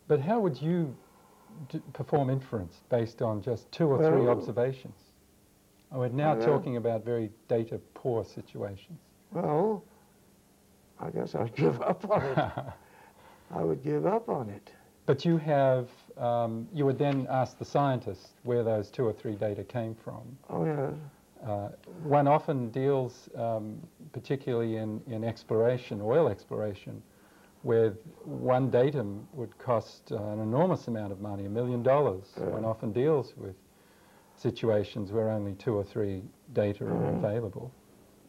But how would you perform inference based on just two or three observations? We're now talking about very data-poor situations. Well, I guess I'd give up on it. I would give up on it. But you have, you would then ask the scientist where those two or three data came from. Oh, yeah. One often deals, particularly in exploration, oil exploration, with one datum would cost an enormous amount of money, $1 million. One often deals with situations where only two or three data are available.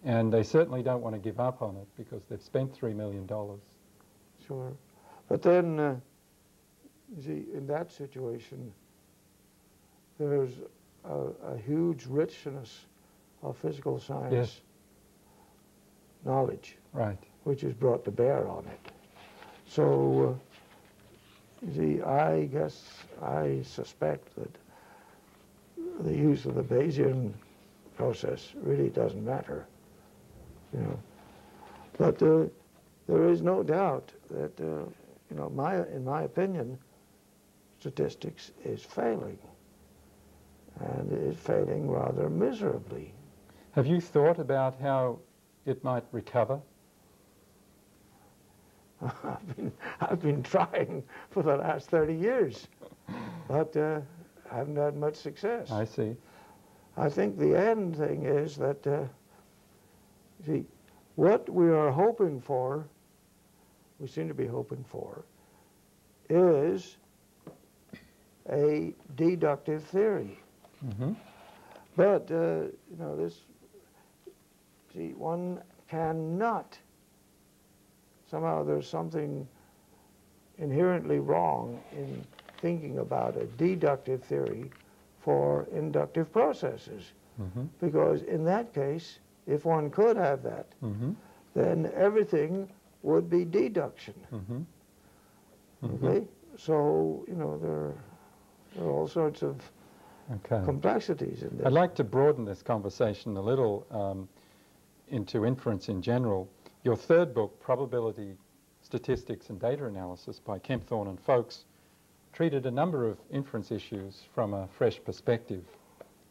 And they certainly don't want to give up on it because they've spent $3 million. Sure. But then, you see, in that situation, there's a huge richness of physical science knowledge, right, which is brought to bear on it. So, you see, I suspect that the use of the Bayesian process really doesn't matter, you know. But there is no doubt that, you know, in my opinion, statistics is failing, and it is failing rather miserably. Have you thought about how it might recover? I've been trying for the last 30 years, but I haven't had much success. I see. I think the end thing is that, see, what we are hoping for, we seem to be hoping for, is a deductive theory. Mm-hmm. But, you know, this, see, one cannot, somehow there's something inherently wrong in thinking about a deductive theory for inductive processes. Mm-hmm. Because in that case, if one could have that, mm-hmm. then everything would be deduction. Mm-hmm. Mm-hmm. Okay? So, you know, there are all sorts of complexities in this. I'd like to broaden this conversation a little into inference in general. Your third book, Probability, Statistics and Data Analysis by Kempthorne and Folks, treated a number of inference issues from a fresh perspective.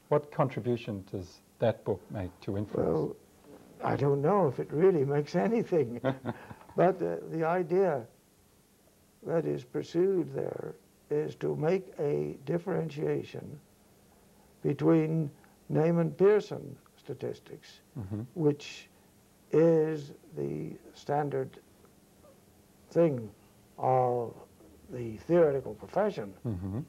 What contribution does that book make to inference? Well, I don't know if it really makes anything. But the idea that is pursued there is to make a differentiation between Neyman-Pearson statistics, mm-hmm. which is the standard thing of the theoretical profession. Mm-hmm.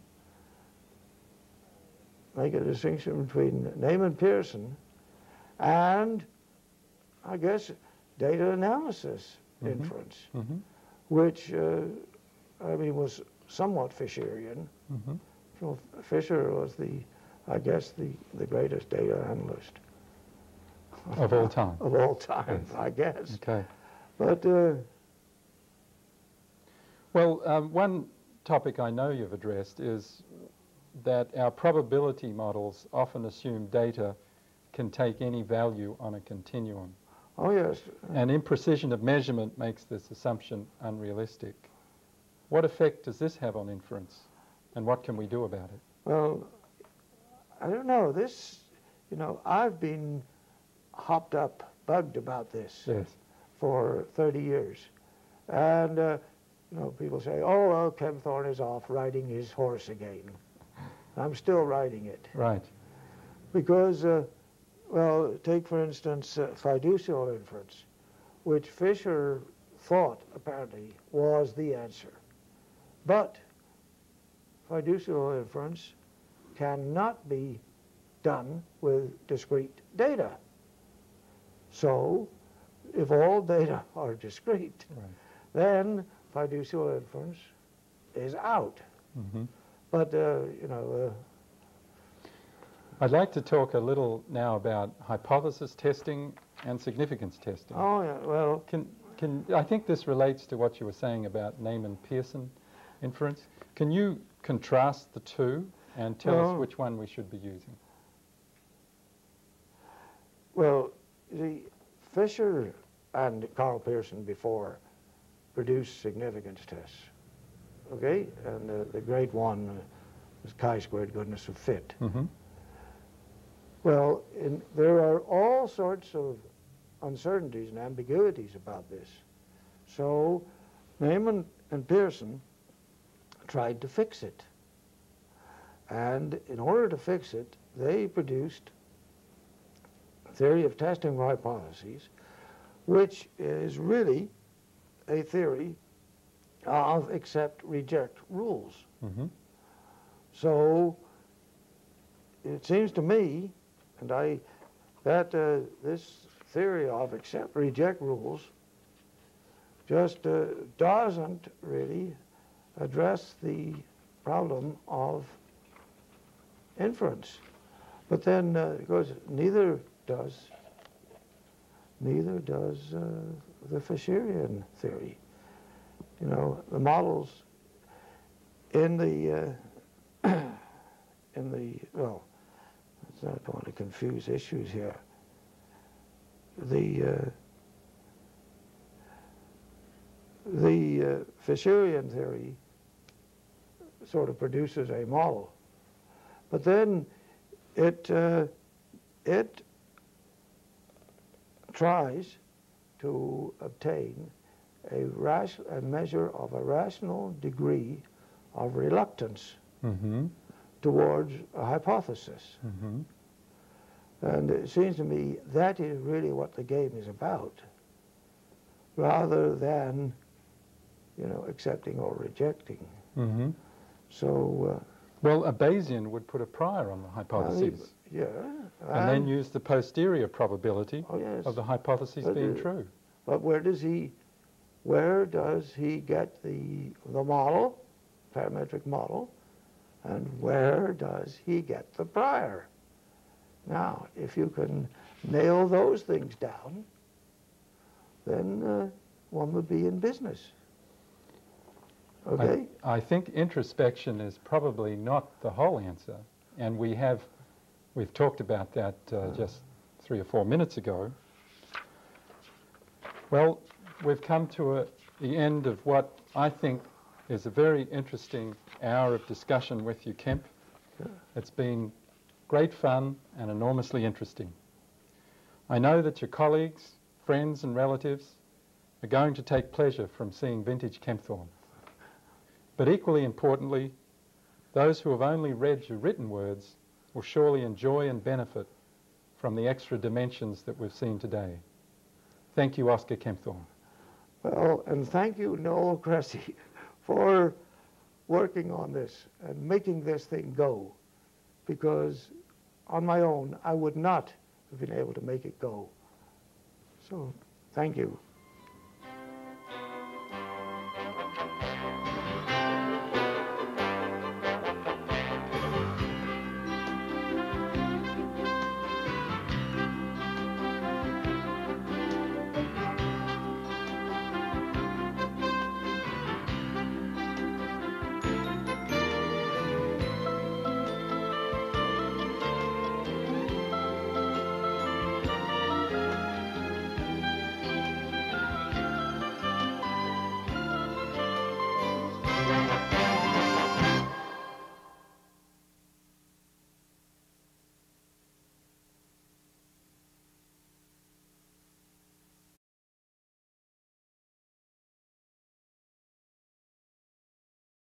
Make a distinction between Neyman-Pearson and, I guess, data analysis mm-hmm. inference, mm-hmm. which, I mean, was somewhat Fisherian. Mm-hmm. So Fisher was I guess, the greatest data analyst. Of all time. Of all time, yes. I guess. Okay. But, well, one topic I know you've addressed is that our probability models often assume data can take any value on a continuum. oh, yes. And imprecision of measurement makes this assumption unrealistic. What effect does this have on inference, and what can we do about it? Well, I don't know. This, you know, I've been hopped up, bugged about this Yes. for 30 years. And, you know, people say, oh, well, Kempthorne is off riding his horse again. I'm still riding it. Right. Because, well, take, for instance, fiducial inference, which Fisher thought, apparently, was the answer. But fiducial inference cannot be done with discrete data. So, if all data are discrete, Right. then fiducial inference is out. Mm-hmm. But, you know... I'd like to talk a little now about hypothesis testing and significance testing. oh, yeah, well... I think this relates to what you were saying about Neyman-Pearson inference. Can you contrast the two and tell us which one we should be using? Well, the Fisher and Carl Pearson before produced significance tests. okay? And the great one is chi-squared goodness of fit. Mm-hmm. Well, there are all sorts of uncertainties and ambiguities about this. So Neyman and Pearson tried to fix it. And in order to fix it, they produced a theory of testing hypotheses, which is really a theory of accept-reject rules. Mm-hmm. So it seems to me, and that this theory of accept-reject rules just doesn't really address the problem of inference. But then, of course, neither does the Fisherian theory. You know, the models in the well, I don't want to confuse issues here. The Fisherian theory sort of produces a model, but then it tries to obtain a measure of a rational degree of reluctance Mm-hmm. towards a hypothesis. Mm-hmm. And it seems to me that is really what the game is about, rather than, you know, accepting or rejecting. Mm-hmm. So, Well, a Bayesian would put a prior on the hypothesis yeah, and then use the posterior probability oh yes, of the hypothesis But, being true. but where does he get the model, parametric model, and where does he get the prior? Now, if you can nail those things down, then one would be in business. Okay? I think introspection is probably not the whole answer, and we've talked about that just 3 or 4 minutes ago. Well, we've come to the end of what I think is a very interesting hour of discussion with you, Kemp. It's been great fun and enormously interesting. I know that your colleagues, friends and relatives are going to take pleasure from seeing vintage Kempthorne. But equally importantly, those who have only read your written words will surely enjoy and benefit from the extra dimensions that we've seen today. Thank you, Oscar Kempthorne. Well, and thank you, Noel Cressy, for working on this and making this thing go, because on my own, I would not have been able to make it go. So, thank you.